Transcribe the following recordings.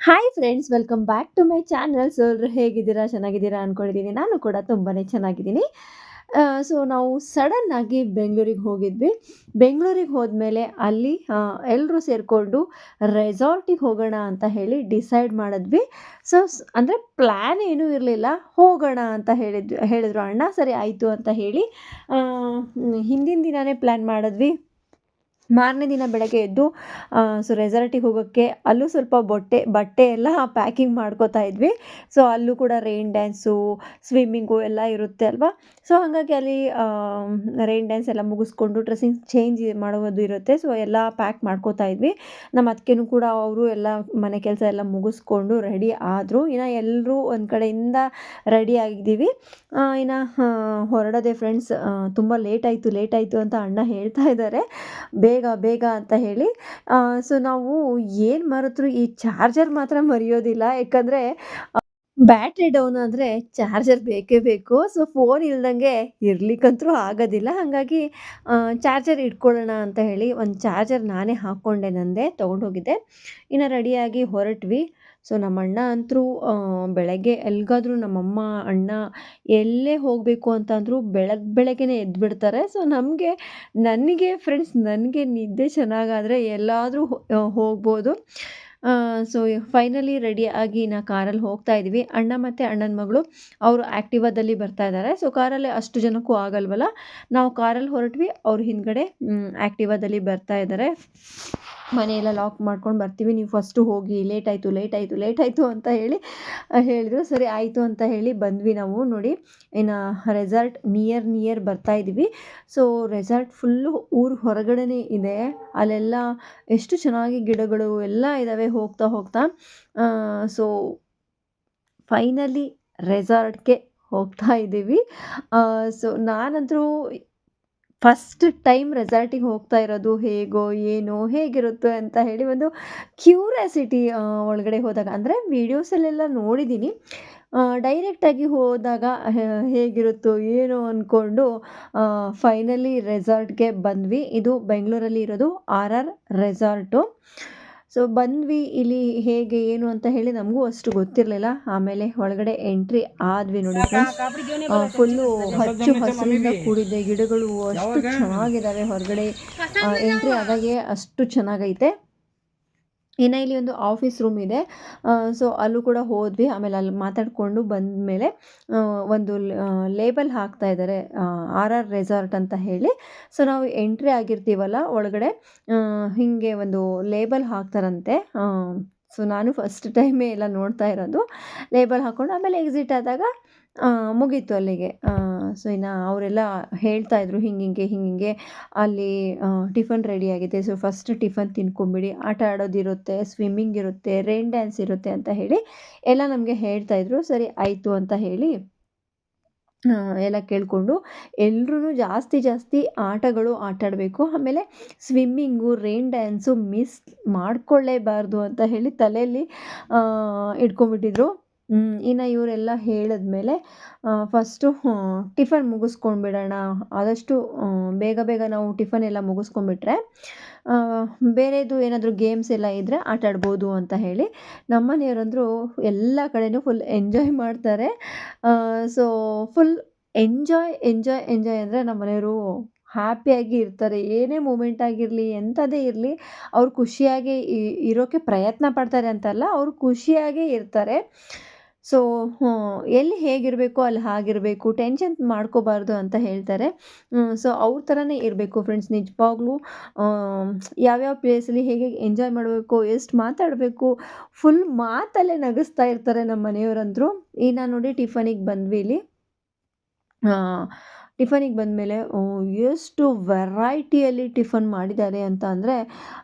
Hi friends, welcome back to my channel. So ಎಲ್ರು ಹೇಗಿದ್ದೀರಾ? ಚೆನ್ನಾಗಿದ್ದೀರಾ ಅನ್ಕೊಂಡಿದ್ದೀನಿ. ನಾನು ಕೂಡ ತುಂಬಾನೇ ಚೆನ್ನಾಗಿದ್ದೀನಿ. ಸೊ ನಾವು ಸಡನ್ ಆಗಿ ಬೆಂಗಳೂರಿಗೆ ಹೋಗಿದ್ವಿ. ಬೆಂಗಳೂರಿಗೆ ಹೋದ್ಮೇಲೆ ಅಲ್ಲಿ ಎಲ್ಲರೂ ಸೇರಿಕೊಂಡು ರೆಸಾರ್ಟಿಗೆ ಹೋಗೋಣ ಅಂತ ಹೇಳಿ ಡಿಸೈಡ್ ಮಾಡಿದ್ವಿ. ಸೊ ಅಂದರೆ ಪ್ಲ್ಯಾನ್ ಏನೂ ಇರಲಿಲ್ಲ, ಹೋಗೋಣ ಅಂತ ಹೇಳಿದ್ರು ಅಣ್ಣ. ಸರಿ ಆಯಿತು ಅಂತ ಹೇಳಿ ಹಿಂದಿನ ದಿನವೇ ಪ್ಲ್ಯಾನ್ ಮಾಡಿದ್ವಿ. ಮಾರನೇ ದಿನ ಬೆಳಗ್ಗೆ ಎದ್ದು ಸೊ ರೆಸಾರ್ಟಿಗೆ ಹೋಗೋಕ್ಕೆ ಅಲ್ಲೂ ಸ್ವಲ್ಪ ಬಟ್ಟೆ ಎಲ್ಲ ಪ್ಯಾಕಿಂಗ್ ಮಾಡ್ಕೋತಾ ಇದ್ವಿ. ಸೊ ಅಲ್ಲೂ ಕೂಡ ರೈನ್ ಡ್ಯಾನ್ಸು, ಸ್ವಿಮ್ಮಿಂಗು ಎಲ್ಲ ಇರುತ್ತೆ ಅಲ್ವಾ. ಸೊ ಹಾಗಾಗಿ ಅಲ್ಲಿ ರೈನ್ ಡ್ಯಾನ್ಸ್ ಎಲ್ಲ ಮುಗಿಸ್ಕೊಂಡು ಡ್ರೆಸ್ಸಿಂಗ್ ಚೇಂಜ್ ಮಾಡೋದು ಇರುತ್ತೆ. ಸೊ ಎಲ್ಲ ಪ್ಯಾಕ್ ಮಾಡ್ಕೋತಾ ಇದ್ವಿ. ನಮ್ಮ ಅತ್ತಿಗೆನೂ ಕೂಡ ಅವರು ಎಲ್ಲ ಮನೆ ಕೆಲಸ ಎಲ್ಲ ಮುಗಿಸ್ಕೊಂಡು ರೆಡಿ ಆದರು. ಇನ್ನು ಎಲ್ಲರೂ ಒಂದು ಕಡೆಯಿಂದ ರೆಡಿ ಆಗಿದ್ದೀವಿ. ಇನ್ನು ಹೊರಡೋದೆ ಫ್ರೆಂಡ್ಸ್. ತುಂಬ ಲೇಟಾಯಿತು ಅಂತ ಅಣ್ಣ ಹೇಳ್ತಾ ಇದ್ದಾರೆ, ಬೇಗ ಬೇಗ ಅಂತ ಹೇಳಿ. ಸೊ ನಾವು ಏನು ಮರೆತರೂ ಈ ಚಾರ್ಜರ್ ಮಾತ್ರ ಮರೆಯೋದಿಲ್ಲ. ಯಾಕಂದರೆ ಬ್ಯಾಟ್ರಿ ಡೌನ್ ಆದರೆ ಚಾರ್ಜರ್ ಬೇಕೇ ಬೇಕು. ಸೊ ಫೋನ್ ಇಲ್ದಂಗೆ ಇರ್ಲಿಕ್ಕಂತೂ ಆಗೋದಿಲ್ಲ. ಹಾಗಾಗಿ ಚಾರ್ಜರ್ ಇಟ್ಕೊಳ್ಳೋಣ ಅಂತ ಹೇಳಿ ಒಂದು ಚಾರ್ಜರ್ ನಾನೇ ಹಾಕ್ಕೊಂಡೆ, ನಂದೇ ತೊಗೊಂಡೋಗಿದ್ದೆ. ಇನ್ನು ರೆಡಿಯಾಗಿ ಹೊರಟ್ವಿ. ಸೊ ನಮ್ಮ ಅಣ್ಣ ಅಂತೂ ಬೆಳಗ್ಗೆ ಎಲ್ಲಿಗಾದ್ರೂ ನಮ್ಮಮ್ಮ, ಅಣ್ಣ ಎಲ್ಲೇ ಹೋಗಬೇಕು ಅಂತಂದರೂ ಬೆಳಗ್ಗೆನೇ ಎದ್ದುಬಿಡ್ತಾರೆ. ಸೊ ನನಗೆ ಫ್ರೆಂಡ್ಸ್, ನನಗೆ ನಿದ್ದೆ ಚೆನ್ನಾಗಾದರೆ ಎಲ್ಲಾದರೂ ಹೋಗ್ಬೋದು. ಸೊ ಫೈನಲಿ ರೆಡಿ ಆಗಿ ನಾ ಕಾರಲ್ಲಿ ಹೋಗ್ತಾ ಇದ್ವಿ. ಅಣ್ಣ ಮತ್ತು ಅಣ್ಣನ ಮಗಳು ಅವರು ಆ್ಯಕ್ಟಿವಾದಲ್ಲಿ ಬರ್ತಾ ಇದ್ದಾರೆ. ಸೊ ಕಾರಲ್ಲಿ ಅಷ್ಟು ಜನಕ್ಕೂ ಆಗಲ್ವಲ್ಲ, ನಾವು ಕಾರಲ್ಲಿ ಹೊರಟ್ವಿ, ಅವ್ರು ಹಿಂದ್ಗಡೆ ಆ್ಯಕ್ಟಿವಾದಲ್ಲಿ ಬರ್ತಾ ಇದ್ದಾರೆ. ಮನೆಯೆಲ್ಲ ಲಾಕ್ ಮಾಡ್ಕೊಂಡು ಬರ್ತೀವಿ, ನೀವು ಫಸ್ಟು ಹೋಗಿ, ಲೇಟಾಯಿತು ಅಂತ ಹೇಳಿ ಹೇಳಿದ್ರು. ಸರಿ ಆಯಿತು ಅಂತ ಹೇಳಿ ಬಂದ್ವಿ ನಾವು. ನೋಡಿ, ಇನ್ನು ರೆಸಾರ್ಟ್ ನಿಯರ್ ಬರ್ತಾ ಇದ್ದೀವಿ. ಸೊ ರೆಸಾರ್ಟ್ ಫುಲ್ಲು ಊರು ಹೊರಗಡೆನೇ ಇದೆ. ಅಲ್ಲೆಲ್ಲ ಎಷ್ಟು ಚೆನ್ನಾಗಿ ಗಿಡಗಳು ಎಲ್ಲ ಇದ್ದಾವೆ ಹೋಗ್ತಾ. ಸೊ ಫೈನಲಿ ರೆಸಾರ್ಟ್ಗೆ ಹೋಗ್ತಾ ಇದ್ದೀವಿ. ಸೊ ನಾನಂತರೂ ಫಸ್ಟ್ ಟೈಮ್ ರೆಸಾರ್ಟಿಗೆ ಹೋಗ್ತಾ ಇರೋದು. ಹೇಗೋ ಏನೋ ಹೇಗಿರುತ್ತೆ ಅಂತ ಹೇಳಿ ಒಂದು ಕ್ಯೂರಿಯಾಸಿಟಿ ಒಳಗಡೆ ಹೋದಾಗ. ಅಂದರೆ ವೀಡಿಯೋಸಲ್ಲೆಲ್ಲ ನೋಡಿದ್ದೀನಿ, ಡೈರೆಕ್ಟಾಗಿ ಹೋದಾಗ ಹೇಗಿರುತ್ತೋ ಏನೋ ಅಂದ್ಕೊಂಡು ಫೈನಲಿ ರೆಸಾರ್ಟ್ಗೆ ಬಂದ್ವಿ. ಇದು ಬೆಂಗಳೂರಲ್ಲಿ ಇರೋದು RR ರೆಸಾರ್ಟು. ಸೊ ಬಂದ್ವಿ. ಇಲ್ಲಿ ಹೇಗೆ ಏನು ಅಂತ ಹೇಳಿ ನಮಗೂ ಅಷ್ಟು ಗೊತ್ತಿರಲಿಲ್ಲ. ಆಮೇಲೆ ಒಳಗಡೆ ಎಂಟ್ರಿ ಆದ್ವಿ. ನೋಡಿ ಫ್ರೆಂಡ್ಸ್, ಫುಲ್ಲು ಹಚ್ಚು ಹಸಿರಿಂದ ಕೂಡಿದೆ, ಗಿಡಗಳು ಅಷ್ಟು ಚೆನ್ನಾಗಿದ್ದಾವೆ. ಹೊರಗಡೆ ಎಂಟ್ರಿ ಆದಾಗೆ ಅಷ್ಟು ಚೆನ್ನಾಗೈತೆ. ಇನ್ನು ಇಲ್ಲಿ ಒಂದು ಆಫೀಸ್ ರೂಮ್ ಇದೆ. ಸೊ ಅಲ್ಲೂ ಕೂಡ ಹೋದ್ವಿ. ಆಮೇಲೆ ಅಲ್ಲಿ ಮಾತಾಡಿಕೊಂಡು ಬಂದಮೇಲೆ ಒಂದು ಲೇಬಲ್ ಹಾಕ್ತಾ ಇದ್ದಾರೆ, RR ರೆಸಾರ್ಟ್ ಅಂತ ಹೇಳಿ. ಸೊ ನಾವು ಎಂಟ್ರಿ ಆಗಿರ್ತೀವಲ್ಲ ಒಳಗಡೆ, ಹೀಗೆ ಒಂದು ಲೇಬಲ್ ಹಾಕ್ತಾರಂತೆ. ಸೊ ನಾನು ಫಸ್ಟ್ ಟೈಮೇ ಎಲ್ಲ ನೋಡ್ತಾ ಇರೋದು. ಲೇಬಲ್ ಹಾಕ್ಕೊಂಡು ಆಮೇಲೆ ಎಕ್ಸಿಟ್ ಆದಾಗ ಮುಗೀತು ಅಲ್ಲಿಗೆ. ಸೊ ಇನ್ನು ಅವರೆಲ್ಲ ಹೇಳ್ತಾಯಿದ್ರು, ಹಿಂಗೆ ಅಲ್ಲಿ ಟಿಫನ್ ರೆಡಿ ಆಗಿದೆ. ಸೊ ಫಸ್ಟ್ ಟಿಫನ್ ತಿನ್ಕೊಂಬಿಡಿ, ಆಟ ಆಡೋದಿರುತ್ತೆ, ಸ್ವಿಮ್ಮಿಂಗ್ ಇರುತ್ತೆ, ರೈನ್ ಡ್ಯಾನ್ಸ್ ಇರುತ್ತೆ ಅಂತ ಹೇಳಿ ಎಲ್ಲ ನಮಗೆ ಹೇಳ್ತಾಯಿದ್ರು. ಸರಿ ಆಯಿತು ಅಂತ ಹೇಳಿ ಎಲ್ಲ ಕೇಳಿಕೊಂಡು ಎಲ್ರೂ ಜಾಸ್ತಿ ಆಟಗಳು ಆಟಾಡಬೇಕು. ಆಮೇಲೆ ಸ್ವಿಮ್ಮಿಂಗು, ರೈನ್ ಡ್ಯಾನ್ಸು ಮಿಸ್ ಮಾಡಿಕೊಳ್ಳೇಬಾರ್ದು ಅಂತ ಹೇಳಿ ತಲೆಯಲ್ಲಿ ಇಟ್ಕೊಂಡ್ಬಿಟ್ಟಿದ್ರು. ಇನ್ನು ಇವರೆಲ್ಲ ಹೇಳಿದ್ಮೇಲೆ ಫಸ್ಟು ಟಿಫನ್ ಮುಗಿಸ್ಕೊಂಡ್ಬಿಡೋಣ, ಆದಷ್ಟು ಬೇಗ ನಾವು ಟಿಫನ್ ಎಲ್ಲ ಮುಗಿಸ್ಕೊಂಡ್ಬಿಟ್ರೆ ಬೇರೆದು ಏನಾದರೂ ಗೇಮ್ಸ್ ಎಲ್ಲ ಇದ್ದರೆ ಆಟಾಡ್ಬೋದು ಅಂತ ಹೇಳಿ. ನಮ್ಮ ಮನೆಯವರಂದರೂ ಎಲ್ಲ ಕಡೆನೂ ಫುಲ್ ಎಂಜಾಯ್ ಮಾಡ್ತಾರೆ. ಸೊ ಫುಲ್ ಎಂಜಾಯ್ ಅಂದರೆ ನಮ್ಮ ಮನೆಯವರು ಹ್ಯಾಪಿಯಾಗಿ ಇರ್ತಾರೆ. ಏನೇ ಮೂಮೆಂಟ್ ಆಗಿರಲಿ, ಎಂಥದೇ ಇರಲಿ, ಅವ್ರು ಖುಷಿಯಾಗಿ ಇರೋಕ್ಕೆ ಪ್ರಯತ್ನ ಪಡ್ತಾರೆ ಅಂತಲ್ಲ, ಅವರು ಖುಷಿಯಾಗೇ ಇರ್ತಾರೆ. ಸೊ ಎಲ್ಲಿ ಹೇಗಿರಬೇಕೋ ಅಲ್ಲಿ ಹಾಗಿರಬೇಕು, ಟೆನ್ಷನ್ ಮಾಡ್ಕೋಬಾರ್ದು ಅಂತ ಹೇಳ್ತಾರೆ. ಸೊ ಅವ್ರ ಥರನೇ ಇರಬೇಕು ಫ್ರೆಂಡ್ಸ್. ನಿಜವಾಗ್ಲೂ ಯಾವ್ಯಾವ ಪ್ಲೇಸಲ್ಲಿ ಹೇಗೆ ಎಂಜಾಯ್ ಮಾಡಬೇಕು, ಎಷ್ಟು ಮಾತಾಡಬೇಕು, ಫುಲ್ ಮಾತಲ್ಲೇ ನಗಿಸ್ತಾ ಇರ್ತಾರೆ ನಮ್ಮ ಮನೆಯವರಂದರು. ಇನ್ನು ನೋಡಿ ಟಿಫನಿಗೆ ಬಂದ್ವಿ. ಇಲ್ಲಿ ಟಿಫನಿಗೆ ಬಂದಮೇಲೆ ಎಷ್ಟು ವೆರೈಟಿಯಲ್ಲಿ ಟಿಫನ್ ಮಾಡಿದ್ದಾರೆ ಅಂತ ಅಂದರೆ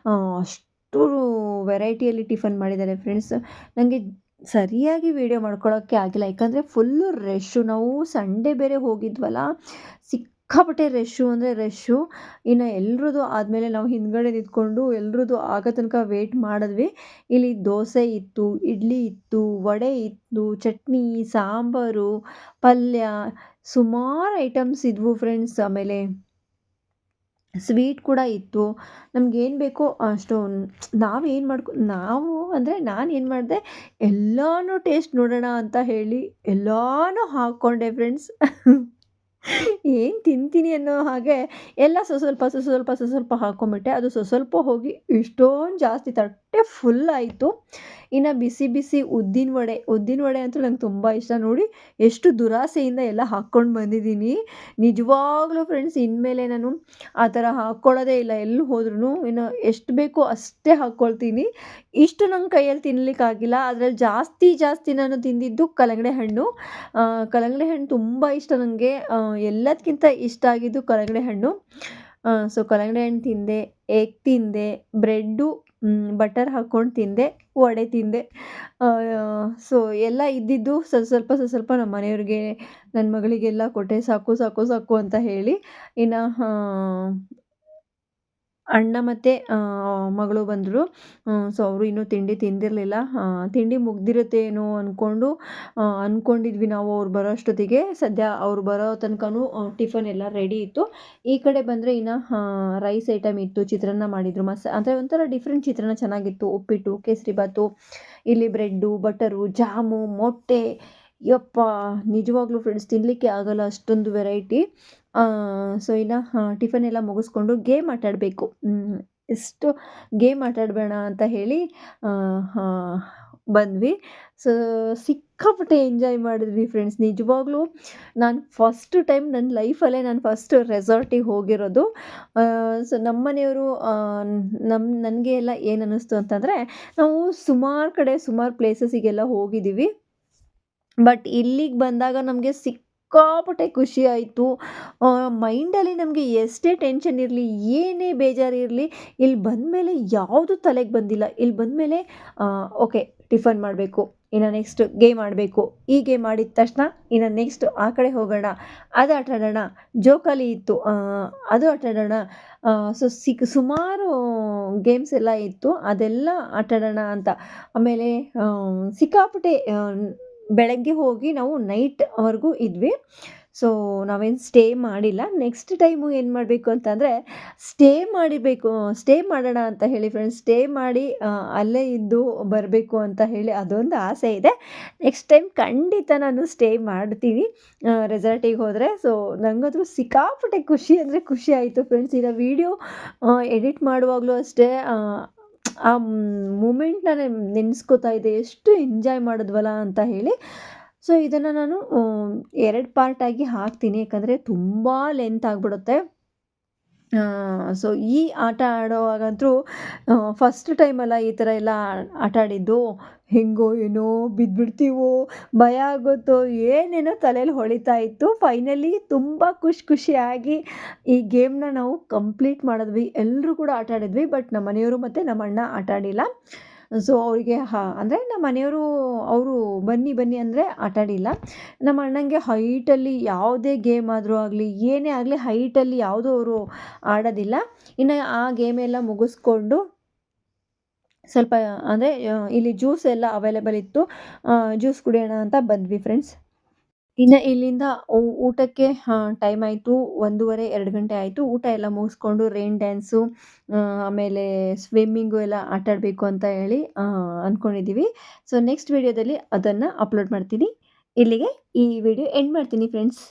ಅಷ್ಟು ವೆರೈಟಿಯಲ್ಲಿ ಟಿಫನ್ ಮಾಡಿದ್ದಾರೆ ಫ್ರೆಂಡ್ಸ್. ನನಗೆ ಸರಿಯಾಗಿ ವೀಡಿಯೋ ಮಾಡ್ಕೊಳ್ಳೋಕ್ಕೆ ಆಗಿಲ್ಲ, ಯಾಕಂದರೆ ಫುಲ್ಲು ರಶ್ಶು. ನಾವು ಸಂಡೇ ಬೇರೆ ಹೋಗಿದ್ವಲ್ಲ, ಸಿಕ್ಕಾಪಟ್ಟೆ ರಶ್ಶು ಅಂದರೆ ರಶ್ಶು. ಇನ್ನು ಎಲ್ರದ್ದು ಆದಮೇಲೆ ನಾವು ಹಿಂದ್ಗಡೆ ನಿಂತ್ಕೊಂಡು ಎಲ್ರದ್ದು ಆಗೋ ತನಕ ವೇಟ್ ಮಾಡಿದ್ವಿ. ಇಲ್ಲಿ ದೋಸೆ ಇತ್ತು, ಇಡ್ಲಿ ಇತ್ತು, ವಡೆ ಇತ್ತು, ಚಟ್ನಿ, ಸಾಂಬಾರು, ಪಲ್ಯ, ಸುಮಾರು ಐಟಮ್ಸ್ ಇದ್ವು ಫ್ರೆಂಡ್ಸ್. ಆಮೇಲೆ ಸ್ವೀಟ್ ಕೂಡ ಇತ್ತು. ನಮ್ಗೇನು ಬೇಕೋ ಅಷ್ಟು ನಾವು ಅಂದರೆ ನಾನು ಏನು ಮಾಡಿದೆ, ಎಲ್ಲಾನು ಟೇಸ್ಟ್ ನೋಡೋಣ ಅಂತ ಹೇಳಿ ಎಲ್ಲಾನು ಹಾಕ್ಕೊಂಡೆ ಫ್ರೆಂಡ್ಸ್. ಏನು ತಿಂತೀನಿ ಅನ್ನೋ ಹಾಗೆ ಎಲ್ಲ ಸ್ವಸ್ವಲ್ಪ, ಸ್ವಸ್ವಲ್ಪ, ಸ್ವಸ್ವಲ್ಪ ಹಾಕ್ಕೊಂಬಿಟ್ಟೆ. ಅದು ಸ್ವಸ್ವಲ್ಪ ಹೋಗಿ ಇಷ್ಟೊಂದು ಜಾಸ್ತಿ ತಟ್ಟೆ ಫುಲ್ ಆಯಿತು. ಇನ್ನು ಬಿಸಿ ಬಿಸಿ ಉದ್ದಿನ ವಡೆ ಅಂತೂ ನಂಗೆ ತುಂಬ ಇಷ್ಟ. ನೋಡಿ ಎಷ್ಟು ದುರಾಸೆಯಿಂದ ಎಲ್ಲ ಹಾಕ್ಕೊಂಡು ಬಂದಿದ್ದೀನಿ. ನಿಜವಾಗ್ಲೂ ಫ್ರೆಂಡ್ಸ್ ಇನ್ಮೇಲೆ ನಾನು ಆ ಥರ ಹಾಕ್ಕೊಳ್ಳೋದೇ ಇಲ್ಲ. ಎಲ್ಲಿ ಹೋದ್ರೂ ಇನ್ನು ಎಷ್ಟು ಬೇಕೋ ಅಷ್ಟೇ ಹಾಕ್ಕೊಳ್ತೀನಿ. ಇಷ್ಟು ನಂಗೆ ಕೈಯಲ್ಲಿ ತಿನ್ನಲಿಕ್ಕಾಗಿಲ್ಲ. ಅದ್ರಲ್ಲಿ ಜಾಸ್ತಿ ನಾನು ತಿಂದಿದ್ದು ಕಲ್ಲಂಗಡಿ ಹಣ್ಣು. ಕಲ್ಲಂಗಡಿ ಹಣ್ಣು ತುಂಬ ಇಷ್ಟ ನನಗೆ. ಎಲ್ಲದಕ್ಕಿಂತ ಇಷ್ಟ ಆಗಿದ್ದು ಕಲ್ಲಂಗಡಿ ಹಣ್ಣು. ಸೊ ಕಲ್ಲಂಗಡಿ ಹಣ್ಣು ತಿಂದೆ, ಎಗ್ ತಿಂದೆ, ಬ್ರೆಡ್ಡು ಬಟರ್ ಹಾಕ್ಕೊಂಡು ತಿಂದೆ, ವಡೆ ತಿಂದೆ. ಸೊ ಎಲ್ಲ ಇದ್ದಿದ್ದು ಸ್ವಲ್ಪ ಸ್ವಲ್ಪ ನಮ್ಮ ಮನೆಯವ್ರಿಗೆ, ನನ್ನ ಮಗಳಿಗೆಲ್ಲ ಕೊಟ್ಟೆ. ಸಾಕು ಸಾಕು ಸಾಕು ಅಂತ ಹೇಳಿ. ಇನ್ನು ಅಣ್ಣ ಮತ್ತು ಮಗಳು ಬಂದರು. ಸೊ ಅವರು ಇನ್ನೂ ತಿಂಡಿ ತಿಂದಿರಲಿಲ್ಲ. ತಿಂಡಿ ಮುಗ್ದಿರುತ್ತೇನೋ ಅಂದ್ಕೊಂಡಿದ್ವಿ ನಾವು ಅವ್ರು ಬರೋ ಅಷ್ಟೊತ್ತಿಗೆ. ಸದ್ಯ ಅವ್ರು ಬರೋ ತನಕನೂ ಟಿಫನ್ ಎಲ್ಲ ರೆಡಿ ಇತ್ತು. ಈ ಕಡೆ ಬಂದರೆ ಇನ್ನು ರೈಸ್ ಐಟಮ್ ಇತ್ತು, ಚಿತ್ರಾನ್ನ ಮಾಡಿದರು. ಅಂದರೆ ಒಂಥರ ಡಿಫ್ರೆಂಟ್ ಚಿತ್ರಾನ್ನ ಚೆನ್ನಾಗಿತ್ತು. ಉಪ್ಪಿಟ್ಟು, ಕೇಸರಿಬಾತು, ಇಲ್ಲಿ ಬ್ರೆಡ್ಡು, ಬಟರು, ಜಾಮು, ಮೊಟ್ಟೆ. ಯಪ್ಪಾ! ನಿಜವಾಗ್ಲೂ ಫ್ರೆಂಡ್ಸ್ ತಿನ್ನಲಿಕ್ಕೆ ಆಗಲ್ಲ ಅಷ್ಟೊಂದು ವೆರೈಟಿ. ಸೊ ಇನ್ನು ಟಿಫನ್ ಎಲ್ಲ ಮುಗಿಸ್ಕೊಂಡು ಗೇಮ್ ಆಟಾಡಬೇಕು. ಎಷ್ಟು ಗೇಮ್ ಆಟಾಡಬೇಡ ಅಂತ ಹೇಳಿ ಬಂದ್ವಿ. ಸೊ ಸಿಕ್ಕಾಪಟ್ಟೆ ಎಂಜಾಯ್ ಮಾಡಿದ್ವಿ ಫ್ರೆಂಡ್ಸ್. ನಿಜವಾಗ್ಲೂ ನಾನು ಫಸ್ಟ್ ಟೈಮ್ ನನ್ನ ಲೈಫಲ್ಲೇ ನಾನು ಫಸ್ಟ್ ರೆಸಾರ್ಟಿಗೆ ಹೋಗಿರೋದು. ಸೊ ನಮ್ಮ ಮನೆಯವರು ನನಗೆ ಎಲ್ಲ ಏನು ಅನ್ನಿಸ್ತು ಅಂತಂದರೆ, ನಾವು ಸುಮಾರು ಪ್ಲೇಸಸ್ಸಿಗೆಲ್ಲ ಹೋಗಿದ್ದೀವಿ. ಬಟ್ ಇಲ್ಲಿಗೆ ಬಂದಾಗ ನಮಗೆ ಸಿಕ್ಕಾಪಟ್ಟೆ ಖುಷಿ ಆಯಿತು. ಮೈಂಡಲ್ಲಿ ನಮಗೆ ಎಷ್ಟೇ ಟೆನ್ಷನ್ ಇರಲಿ, ಏನೇ ಬೇಜಾರಿರಲಿ, ಇಲ್ಲಿ ಬಂದಮೇಲೆ ಯಾವುದು ತಲೆಗೆ ಬಂದಿಲ್ಲ. ಇಲ್ಲಿ ಬಂದಮೇಲೆ ಓಕೆ ಟಿಫನ್ ಮಾಡಬೇಕು, ಇನ್ನು ನೆಕ್ಸ್ಟ್ ಗೇಮ್ ಆಡಬೇಕು. ಈ ಗೇಮ್ ಆಡಿದ ತಕ್ಷಣ ಇನ್ನು ನೆಕ್ಸ್ಟ್ ಆ ಕಡೆ ಹೋಗೋಣ, ಅದು ಆಟಾಡೋಣ. ಜೋಕಾಲಿ ಇತ್ತು, ಅದು ಆಟಾಡೋಣ. ಸೊ ಸುಮಾರು ಗೇಮ್ಸ್ ಎಲ್ಲ ಇತ್ತು, ಅದೆಲ್ಲ ಆಟಾಡೋಣ ಅಂತ. ಆಮೇಲೆ ಸಿಕ್ಕಾಪಟ್ಟೆ ಬೆಳಗ್ಗೆ ಹೋಗಿ ನಾವು ನೈಟ್ವರೆಗೂ ಇದ್ವಿ. ಸೊ ನಾವೇನು ಸ್ಟೇ ಮಾಡಿಲ್ಲ. ನೆಕ್ಸ್ಟ್ ಟೈಮು ಏನು ಮಾಡಬೇಕು ಅಂತಂದರೆ ಸ್ಟೇ ಮಾಡೋಣ ಅಂತ ಹೇಳಿ ಫ್ರೆಂಡ್ಸ್. ಸ್ಟೇ ಮಾಡಿ ಅಲ್ಲೇ ಇದ್ದು ಬರಬೇಕು ಅಂತ ಹೇಳಿ ಅದೊಂದು ಆಸೆ ಇದೆ. ನೆಕ್ಸ್ಟ್ ಟೈಮ್ ಖಂಡಿತ ನಾನು ಸ್ಟೇ ಮಾಡ್ತೀನಿ ರೆಸಾರ್ಟಿಗೆ ಹೋದರೆ. ಸೊ ನನಗಂತೂ ಸಿಕ್ಕಾಪಟ್ಟೆ ಖುಷಿ ಅಂದರೆ ಖುಷಿ ಆಯಿತು ಫ್ರೆಂಡ್ಸ್. ಈಗ ವೀಡಿಯೋ ಎಡಿಟ್ ಮಾಡುವಾಗಲೂ ಅಷ್ಟೇ ಆ ಮೂಮೆಂಟ್ನ ನೆನೆಸ್ಕೋತಾ ಇದ್ದೆ, ಎಷ್ಟು ಎಂಜಾಯ್ ಮಾಡಿದ್ವಲ್ಲ ಅಂತ ಹೇಳಿ. ಸೊ ಇದನ್ನು ನಾನು 2 ಪಾರ್ಟಾಗಿ ಹಾಕ್ತೀನಿ, ಯಾಕಂದರೆ ತುಂಬ ಲೆಂತ್ ಆಗಿಬಿಡುತ್ತೆ. ಸೊ ಈ ಆಟ ಆಡೋವಾಗಂತೂ ಫಸ್ಟ್ ಟೈಮಲ್ಲ ಈ ಥರ ಎಲ್ಲ ಆಟ ಆಡಿದ್ದು. ಹೆಂಗೋ ಏನೋ ಬಿದ್ದುಬಿಡ್ತೀವೋ, ಭಯ ಆಗುತ್ತೋ, ಏನೇನೋ ತಲೆಯಲ್ಲಿ ಹೊಳಿತಾ ಇತ್ತು. ಫೈನಲಿ ತುಂಬ ಖುಷಿಯಾಗಿ ಈ ಗೇಮ್ನ ನಾವು ಕಂಪ್ಲೀಟ್ ಮಾಡಿದ್ವಿ. ಎಲ್ಲರೂ ಕೂಡ ಆಟ ಆಡಿದ್ವಿ. ಬಟ್ ನಮ್ಮ ಮನೆಯವರು ಮತ್ತು ನಮ್ಮ ಅಣ್ಣ ಆಟ ಆಡಿಲ್ಲ. ಸೊ ಅವರಿಗೆ ಅಂದರೆ ನಮ್ಮ ಮನೆಯವರು ಅವರು ಬನ್ನಿ ಅಂದರೆ ಆಟ ಆಡಿಲ್ಲ. ನಮ್ಮ ಅಣ್ಣಂಗೆ ಹೈಟಲ್ಲಿ ಯಾವುದೇ ಗೇಮ್ ಆದರೂ ಆಗಲಿ, ಏನೇ ಆಗಲಿ ಹೈಟಲ್ಲಿ ಯಾವುದೂ ಅವರು ಆಡೋದಿಲ್ಲ. ಇನ್ನು ಆ ಗೇಮೆಲ್ಲ ಮುಗಿಸ್ಕೊಂಡು ಸ್ವಲ್ಪ ಅಂದರೆ ಇಲ್ಲಿ ಜ್ಯೂಸ್ ಎಲ್ಲ ಅವೈಲೇಬಲ್ ಇತ್ತು. ಜ್ಯೂಸ್ ಕುಡಿಯೋಣ ಅಂತ ಬಂದ್ವಿ ಫ್ರೆಂಡ್ಸ್. ಇನ್ನು ಇಲ್ಲಿಂದ ಊಟಕ್ಕೆ ಟೈಮ್ ಆಯಿತು. 1:30, 2 ಗಂಟೆ ಆಯಿತು. ಊಟ ಎಲ್ಲ ಮುಗಿಸ್ಕೊಂಡು ರೈನ್ ಡ್ಯಾನ್ಸು, ಆಮೇಲೆ ಸ್ವಿಮ್ಮಿಂಗು ಎಲ್ಲ ಆಟಾಡಬೇಕು ಅಂತ ಹೇಳಿ ಅಂದ್ಕೊಂಡಿದ್ದೀವಿ. ಸೊ ನೆಕ್ಸ್ಟ್ ವೀಡಿಯೋದಲ್ಲಿ ಅದನ್ನು ಅಪ್ಲೋಡ್ ಮಾಡ್ತೀನಿ. ಇಲ್ಲಿಗೆ ಈ ವಿಡಿಯೋ ಎಂಡ್ ಮಾಡ್ತೀನಿ ಫ್ರೆಂಡ್ಸ್.